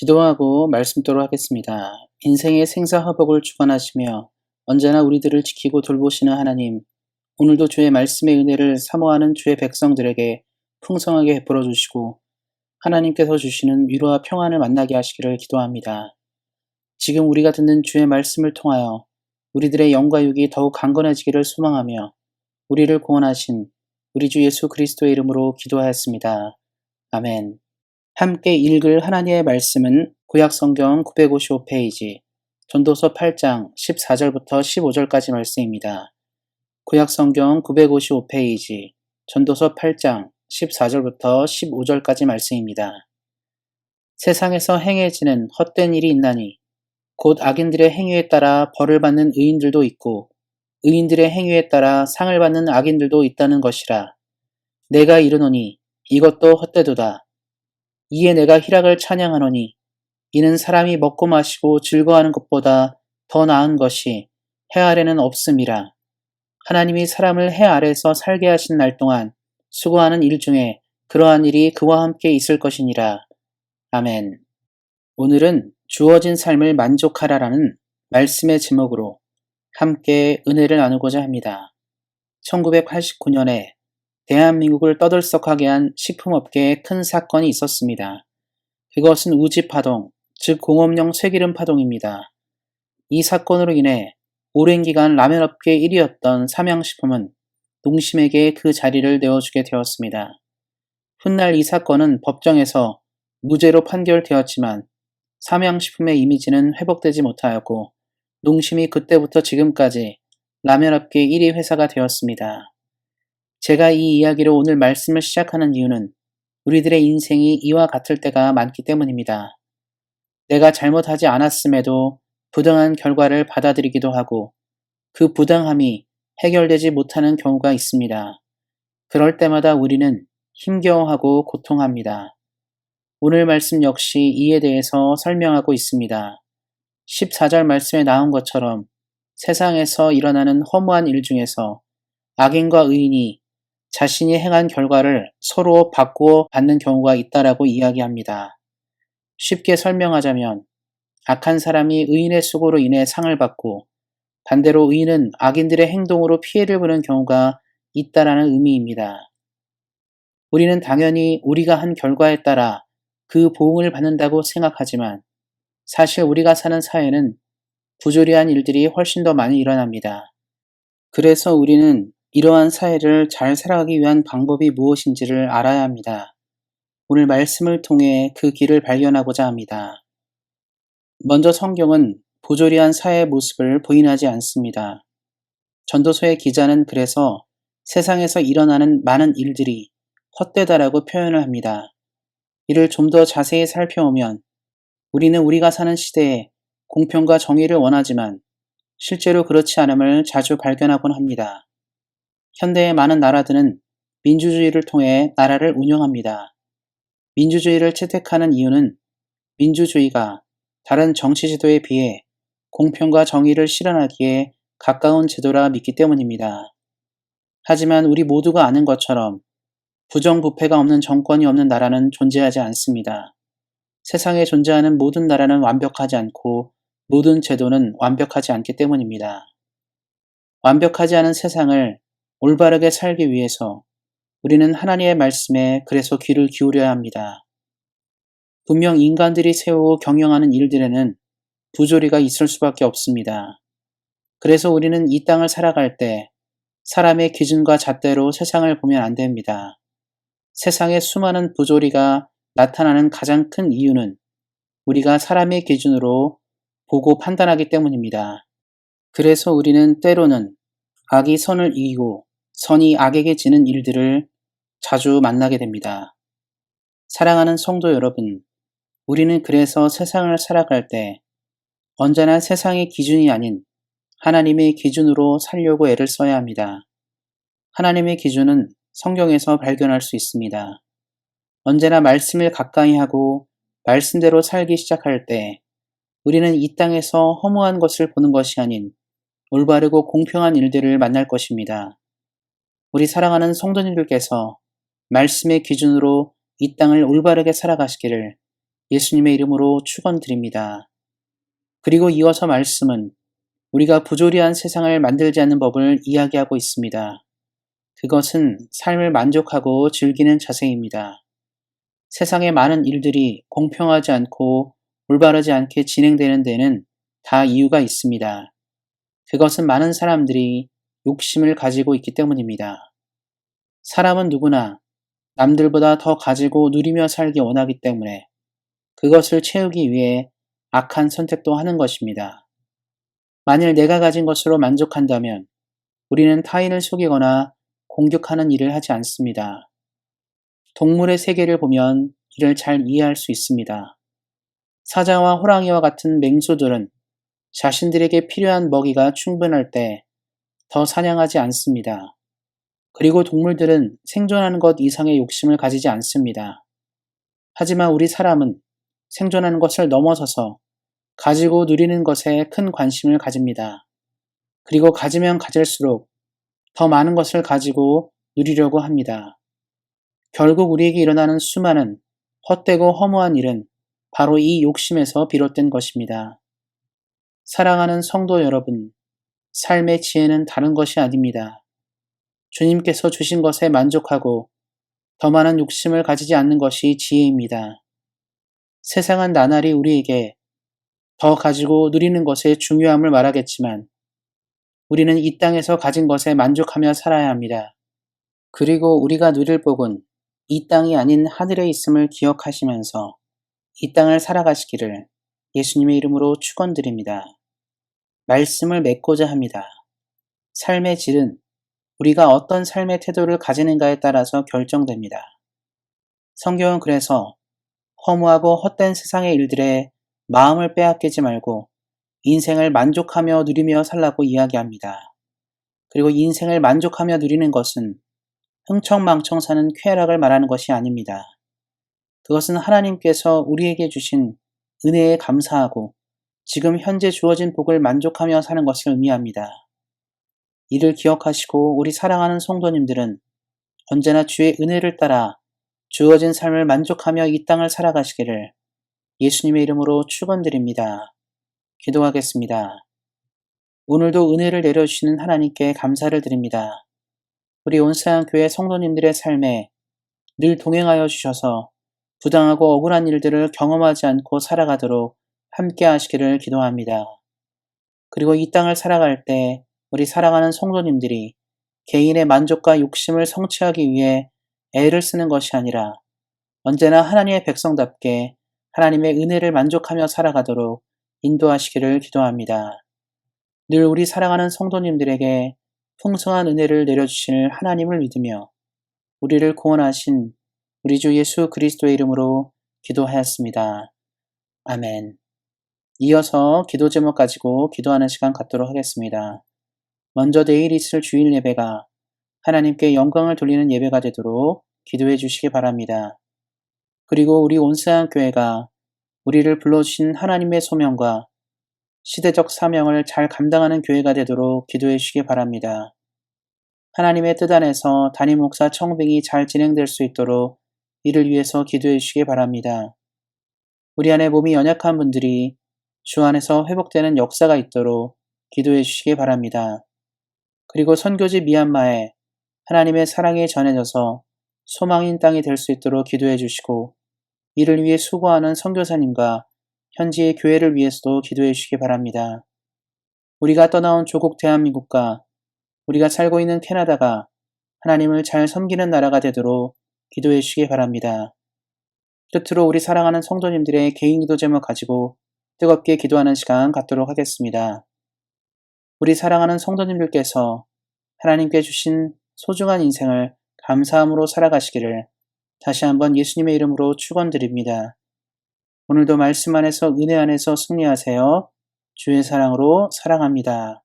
기도하고 말씀도록 하겠습니다. 인생의 생사화복을 주관하시며 언제나 우리들을 지키고 돌보시는 하나님, 오늘도 주의 말씀의 은혜를 사모하는 주의 백성들에게 풍성하게 베풀어 주시고 하나님께서 주시는 위로와 평안을 만나게 하시기를 기도합니다. 지금 우리가 듣는 주의 말씀을 통하여 우리들의 영과 육이 더욱 강건해지기를 소망하며 우리를 구원하신 우리 주 예수 그리스도의 이름으로 기도하였습니다. 아멘. 함께 읽을 하나님의 말씀은 구약성경 955페이지, 전도서 8장 14절부터 15절까지 말씀입니다. 구약성경 955페이지, 전도서 8장 14절부터 15절까지 말씀입니다. 세상에서 행해지는 헛된 일이 있나니 곧 악인들의 행위에 따라 벌을 받는 의인들도 있고 의인들의 행위에 따라 상을 받는 악인들도 있다는 것이라. 내가 이르노니 이것도 헛되도다. 이에 내가 희락을 찬양하노니 이는 사람이 먹고 마시고 즐거워하는 것보다 더 나은 것이 해 아래는 없음이라. 하나님이 사람을 해 아래에서 살게 하신 날 동안 수고하는 일 중에 그러한 일이 그와 함께 있을 것이니라. 아멘. 오늘은 주어진 삶을 만족하라라는 말씀의 제목으로 함께 은혜를 나누고자 합니다. 1989년에 대한민국을 떠들썩하게 한 식품업계에 큰 사건이 있었습니다. 그것은 우지파동, 즉 공업용 쇠기름 파동입니다. 이 사건으로 인해 오랜 기간 라면업계 1위였던 삼양식품은 농심에게 그 자리를 내어주게 되었습니다. 훗날 이 사건은 법정에서 무죄로 판결되었지만 삼양식품의 이미지는 회복되지 못하였고 농심이 그때부터 지금까지 라면업계 1위 회사가 되었습니다. 제가 이 이야기로 오늘 말씀을 시작하는 이유는 우리들의 인생이 이와 같을 때가 많기 때문입니다. 내가 잘못하지 않았음에도 부당한 결과를 받아들이기도 하고 그 부당함이 해결되지 못하는 경우가 있습니다. 그럴 때마다 우리는 힘겨워하고 고통합니다. 오늘 말씀 역시 이에 대해서 설명하고 있습니다. 14절 말씀에 나온 것처럼 세상에서 일어나는 허무한 일 중에서 악인과 의인이 자신이 행한 결과를 서로 바꾸어 받는 경우가 있다라고 이야기합니다. 쉽게 설명하자면 악한 사람이 의인의 수고로 인해 상을 받고 반대로 의인은 악인들의 행동으로 피해를 보는 경우가 있다라는 의미입니다. 우리는 당연히 우리가 한 결과에 따라 그 보응을 받는다고 생각하지만 사실 우리가 사는 사회는 부조리한 일들이 훨씬 더 많이 일어납니다. 그래서 우리는 이러한 사회를 잘 살아가기 위한 방법이 무엇인지를 알아야 합니다. 오늘 말씀을 통해 그 길을 발견하고자 합니다. 먼저 성경은 부조리한 사회의 모습을 부인하지 않습니다. 전도서의 기자는 그래서 세상에서 일어나는 많은 일들이 헛되다라고 표현을 합니다. 이를 좀 더 자세히 살펴보면 우리는 우리가 사는 시대에 공평과 정의를 원하지만 실제로 그렇지 않음을 자주 발견하곤 합니다. 현대의 많은 나라들은 민주주의를 통해 나라를 운영합니다. 민주주의를 채택하는 이유는 민주주의가 다른 정치 제도에 비해 공평과 정의를 실현하기에 가까운 제도라 믿기 때문입니다. 하지만 우리 모두가 아는 것처럼 부정부패가 없는 정권이 없는 나라는 존재하지 않습니다. 세상에 존재하는 모든 나라는 완벽하지 않고 모든 제도는 완벽하지 않기 때문입니다. 완벽하지 않은 세상을 올바르게 살기 위해서 우리는 하나님의 말씀에 그래서 귀를 기울여야 합니다. 분명 인간들이 세우고 경영하는 일들에는 부조리가 있을 수밖에 없습니다. 그래서 우리는 이 땅을 살아갈 때 사람의 기준과 잣대로 세상을 보면 안 됩니다. 세상에 수많은 부조리가 나타나는 가장 큰 이유는 우리가 사람의 기준으로 보고 판단하기 때문입니다. 그래서 우리는 때로는 악이 선을 이기고 선이 악에게 지는 일들을 자주 만나게 됩니다. 사랑하는 성도 여러분, 우리는 그래서 세상을 살아갈 때 언제나 세상의 기준이 아닌 하나님의 기준으로 살려고 애를 써야 합니다. 하나님의 기준은 성경에서 발견할 수 있습니다. 언제나 말씀을 가까이 하고 말씀대로 살기 시작할 때 우리는 이 땅에서 허무한 것을 보는 것이 아닌 올바르고 공평한 일들을 만날 것입니다. 우리 사랑하는 성도님들께서 말씀의 기준으로 이 땅을 올바르게 살아가시기를 예수님의 이름으로 축원드립니다. 그리고 이어서 말씀은 우리가 부조리한 세상을 만들지 않는 법을 이야기하고 있습니다. 그것은 삶을 만족하고 즐기는 자세입니다. 세상의 많은 일들이 공평하지 않고 올바르지 않게 진행되는 데는 다 이유가 있습니다. 그것은 많은 사람들이 욕심을 가지고 있기 때문입니다. 사람은 누구나 남들보다 더 가지고 누리며 살기 원하기 때문에 그것을 채우기 위해 악한 선택도 하는 것입니다. 만일 내가 가진 것으로 만족한다면 우리는 타인을 속이거나 공격하는 일을 하지 않습니다. 동물의 세계를 보면 이를 잘 이해할 수 있습니다. 사자와 호랑이와 같은 맹수들은 자신들에게 필요한 먹이가 충분할 때 더 사냥하지 않습니다. 그리고 동물들은 생존하는 것 이상의 욕심을 가지지 않습니다. 하지만 우리 사람은 생존하는 것을 넘어서서 가지고 누리는 것에 큰 관심을 가집니다. 그리고 가지면 가질수록 더 많은 것을 가지고 누리려고 합니다. 결국 우리에게 일어나는 수많은 헛되고 허무한 일은 바로 이 욕심에서 비롯된 것입니다. 사랑하는 성도 여러분, 삶의 지혜는 다른 것이 아닙니다. 주님께서 주신 것에 만족하고 더 많은 욕심을 가지지 않는 것이 지혜입니다. 세상은 나날이 우리에게 더 가지고 누리는 것의 중요함을 말하겠지만 우리는 이 땅에서 가진 것에 만족하며 살아야 합니다. 그리고 우리가 누릴 복은 이 땅이 아닌 하늘에 있음을 기억하시면서 이 땅을 살아가시기를 예수님의 이름으로 축원드립니다. 말씀을 맺고자 합니다. 삶의 질은 우리가 어떤 삶의 태도를 가지는가에 따라서 결정됩니다. 성경은 그래서 허무하고 헛된 세상의 일들에 마음을 빼앗기지 말고 인생을 만족하며 누리며 살라고 이야기합니다. 그리고 인생을 만족하며 누리는 것은 흥청망청 사는 쾌락을 말하는 것이 아닙니다. 그것은 하나님께서 우리에게 주신 은혜에 감사하고 지금 현재 주어진 복을 만족하며 사는 것을 의미합니다. 이를 기억하시고 우리 사랑하는 성도님들은 언제나 주의 은혜를 따라 주어진 삶을 만족하며 이 땅을 살아가시기를 예수님의 이름으로 축원드립니다. 기도하겠습니다. 오늘도 은혜를 내려주시는 하나님께 감사를 드립니다. 우리 온사양교회 성도님들의 삶에 늘 동행하여 주셔서 부당하고 억울한 일들을 경험하지 않고 살아가도록 함께 하시기를 기도합니다. 그리고 이 땅을 살아갈 때 우리 사랑하는 성도님들이 개인의 만족과 욕심을 성취하기 위해 애를 쓰는 것이 아니라 언제나 하나님의 백성답게 하나님의 은혜를 만족하며 살아가도록 인도하시기를 기도합니다. 늘 우리 사랑하는 성도님들에게 풍성한 은혜를 내려주실 하나님을 믿으며 우리를 구원하신 우리 주 예수 그리스도의 이름으로 기도하였습니다. 아멘. 이어서 기도 제목 가지고 기도하는 시간 갖도록 하겠습니다. 먼저 내일 있을 주일 예배가 하나님께 영광을 돌리는 예배가 되도록 기도해 주시기 바랍니다. 그리고 우리 온사양교회가 우리를 불러주신 하나님의 소명과 시대적 사명을 잘 감당하는 교회가 되도록 기도해 주시기 바랍니다. 하나님의 뜻 안에서 담임 목사 청빙이 잘 진행될 수 있도록 이를 위해서 기도해 주시기 바랍니다. 우리 안에 몸이 연약한 분들이 주 안에서 회복되는 역사가 있도록 기도해 주시기 바랍니다. 그리고 선교지 미얀마에 하나님의 사랑이 전해져서 소망인 땅이 될 수 있도록 기도해 주시고 이를 위해 수고하는 선교사님과 현지의 교회를 위해서도 기도해 주시기 바랍니다. 우리가 떠나온 조국 대한민국과 우리가 살고 있는 캐나다가 하나님을 잘 섬기는 나라가 되도록 기도해 주시기 바랍니다. 끝으로 우리 사랑하는 성도님들의 개인 기도 제목 가지고 뜨겁게 기도하는 시간 갖도록 하겠습니다. 우리 사랑하는 성도님들께서 하나님께 주신 소중한 인생을 감사함으로 살아가시기를 다시 한번 예수님의 이름으로 축원드립니다. 오늘도 말씀 안에서 은혜 안에서 승리하세요. 주의 사랑으로 사랑합니다.